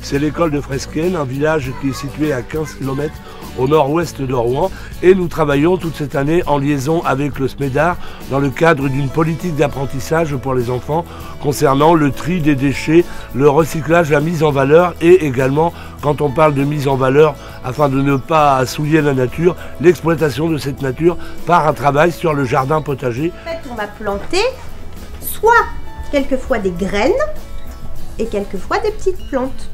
C'est l'école de Fresquienne, un village qui est situé à 15 km au nord-ouest de Rouen. Et nous travaillons toute cette année en liaison avec le SMEDAR dans le cadre d'une politique d'apprentissage pour les enfants concernant le tri des déchets, le recyclage, la mise en valeur et également, quand on parle de mise en valeur, afin de ne pas souiller la nature, l'exploitation de cette nature par un travail sur le jardin potager. En fait, on va planter soit quelquefois des graines et quelquefois des petites plantes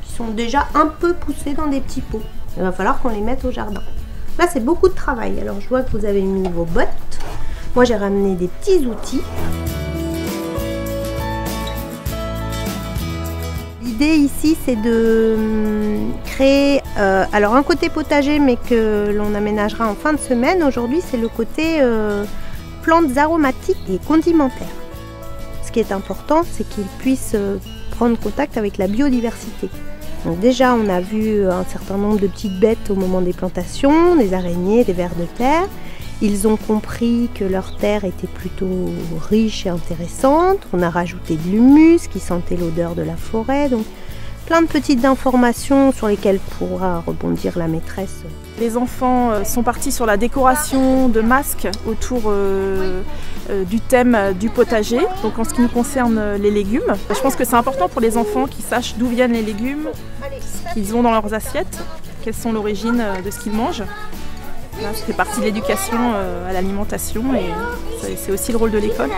qui sont déjà un peu poussées dans des petits pots. Il va falloir qu'on les mette au jardin. Là, c'est beaucoup de travail. Alors, je vois que vous avez mis vos bottes. Moi, j'ai ramené des petits outils. L'idée ici, c'est de créer alors un côté potager, mais que l'on aménagera en fin de semaine. Aujourd'hui, c'est le côté plantes aromatiques et condimentaires. Ce qui est important, c'est qu'ils puissent prendre contact avec la biodiversité. Donc déjà, on a vu un certain nombre de petites bêtes au moment des plantations, des araignées, des vers de terre. Ils ont compris que leur terre était plutôt riche et intéressante. On a rajouté de l'humus qui sentait l'odeur de la forêt. Donc plein de petites informations sur lesquelles pourra rebondir la maîtresse. Les enfants sont partis sur la décoration de masques autour du thème du potager. Donc en ce qui nous concerne les légumes, je pense que c'est important pour les enfants qu'ils sachent d'où viennent les légumes, ce qu'ils ont dans leurs assiettes, quelles sont l'origine de ce qu'ils mangent. Là, ça fait partie de l'éducation à l'alimentation et c'est aussi le rôle de l'école.